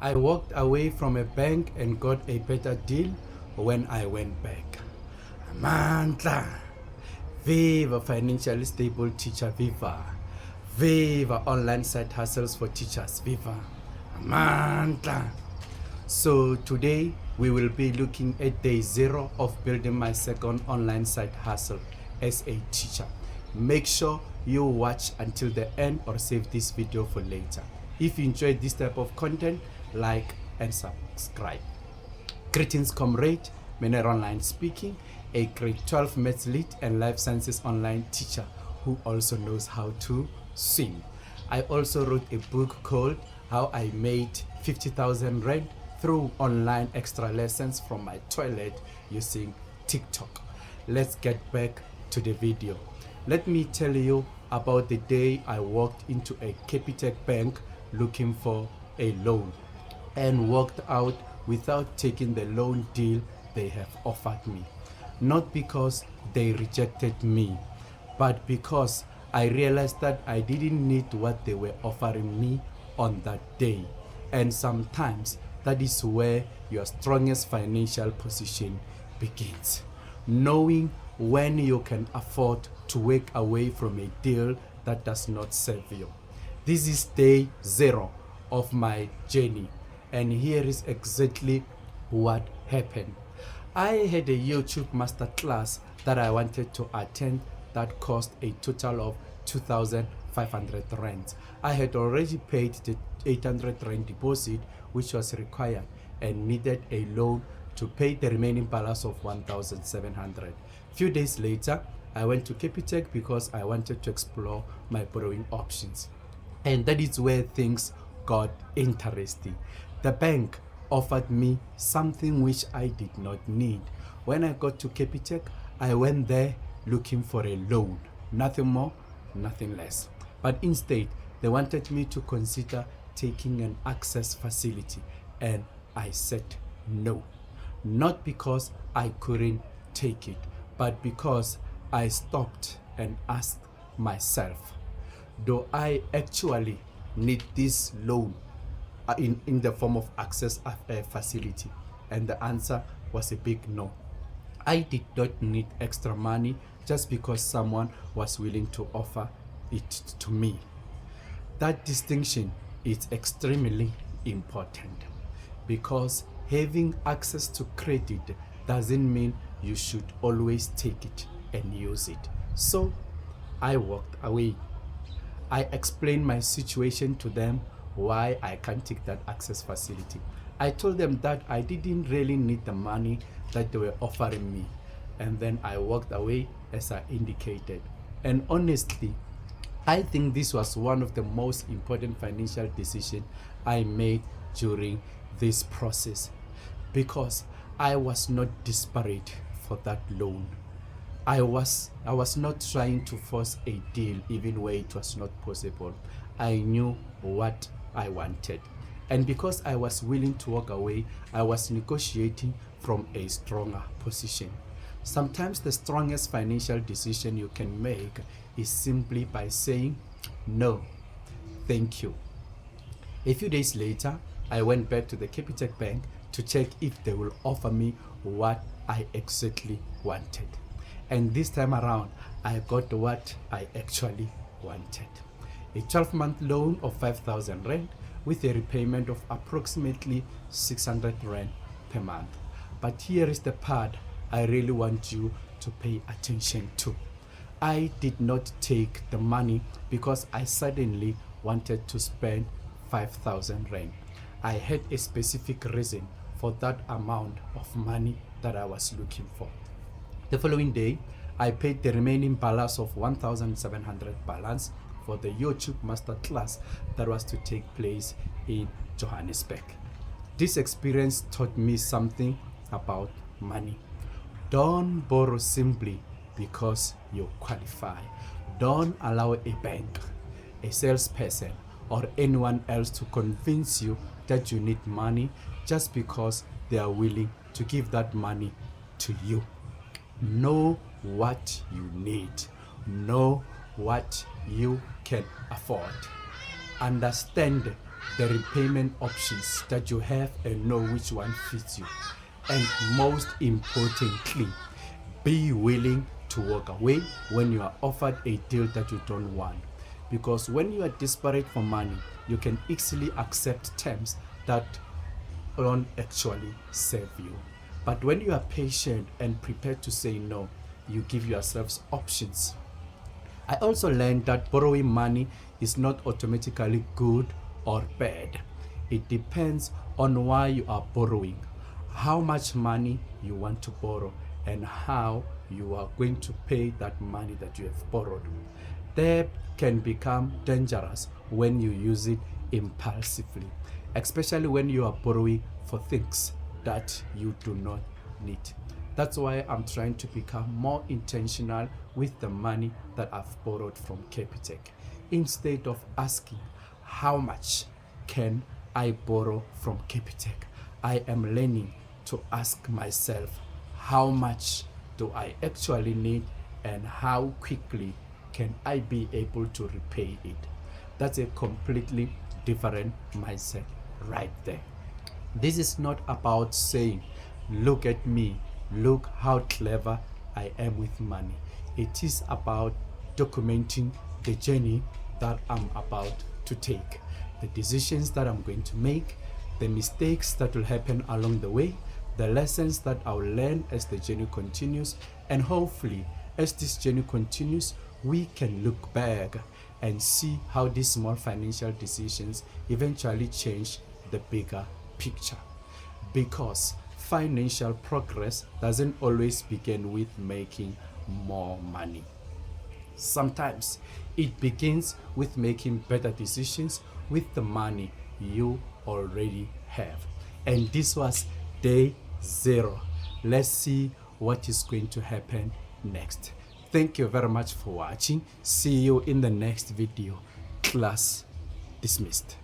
I walked away from a bank and got a better deal when I went back. Amandla. Viva financially stable teacher, viva. Viva online side hustles for teachers, viva. Amandla. So today we will be looking at day 0 of building my second online side hustle as a teacher. Make sure you watch until the end or save this video for later. If you enjoyed this type of content, like and subscribe. Greetings, comrade. Mener Online speaking, a grade 12 maths lit and life sciences online teacher who also knows how to swim. I also wrote a book called How I Made 50,000 Rand through online extra lessons from my toilet using TikTok. Let's get back to the video. Let me tell you about the day I walked into a Capitec bank looking for a loan and walked out without taking the loan deal they have offered me. Not because they rejected me, but because I realized that I didn't need what they were offering me on that day. And sometimes that is where your strongest financial position begins. Knowing when you can afford to walk away from a deal that does not serve you. This is day 0 of my journey, and here is exactly what happened. I had a YouTube Masterclass that I wanted to attend that cost a total of 2,500 Rand. I had already paid the 800 Rand deposit which was required and needed a loan to pay the remaining balance of 1,700. Few days later, I went to Capitec because I wanted to explore my borrowing options. And that is where things got interesting. The bank offered me something which I did not need. When I got to Capitec, I went there looking for a loan. Nothing more, nothing less. But instead, they wanted me to consider taking an access facility. And I said no. Not because I couldn't take it, but because I stopped and asked myself, do I actually need this loan in the form of access facility? And the answer was a big no. I did not need extra money just because someone was willing to offer it to me. That distinction is extremely important because having access to credit doesn't mean you should always take it and use it. So I walked away. I explained my situation to them, why I can't take that access facility. I told them that I didn't really need the money that they were offering me. And then I walked away as I indicated. And honestly, I think this was one of the most important financial decisions I made during this process because I was not desperate for that loan. I was not trying to force a deal even where it was not possible. I knew what I wanted. And because I was willing to walk away, I was negotiating from a stronger position. Sometimes the strongest financial decision you can make is simply by saying, no, thank you. A few days later, I went back to the Capitec Bank to check if they will offer me what I exactly wanted. And this time around, I got what I actually wanted. A 12-month loan of 5,000 Rand with a repayment of approximately 600 Rand per month. But here is the part I really want you to pay attention to. I did not take the money because I suddenly wanted to spend 5,000 Rand. I had a specific reason for that amount of money that I was looking for. The following day, I paid the remaining balance of 1,700 balance for the YouTube Masterclass that was to take place in Johannesburg. This experience taught me something about money. Don't borrow simply because you qualify. Don't allow a bank, a salesperson, or anyone else to convince you that you need money just because they are willing to give that money to you. Know what you need. Know what you can afford. Understand the repayment options that you have and know which one fits you. And most importantly, be willing to walk away when you are offered a deal that you don't want. Because when you are desperate for money, you can easily accept terms that don't actually serve you. But when you are patient and prepared to say no, you give yourselves options. I also learned that borrowing money is not automatically good or bad. It depends on why you are borrowing, how much money you want to borrow, and how you are going to pay that money that you have borrowed. Debt can become dangerous when you use it impulsively, especially when you are borrowing for things that you do not need. That's why I'm trying to become more intentional with the money that I've borrowed from Capitec. Instead of asking, how much can I borrow from Capitec? I am learning to ask myself, how much do I actually need and how quickly can I be able to repay it? That's a completely different mindset right there. This is not about saying, look at me, look how clever I am with money. It is about documenting the journey that I'm about to take, the decisions that I'm going to make, the mistakes that will happen along the way, the lessons that I'll learn as the journey continues, and hopefully as this journey continues, we can look back and see how these small financial decisions eventually change the bigger picture. Because financial progress doesn't always begin with making more money. Sometimes it begins with making better decisions with the money you already have. And this was day 0. Let's see what is going to happen next. Thank you very much for watching. See you in the next video. Class dismissed.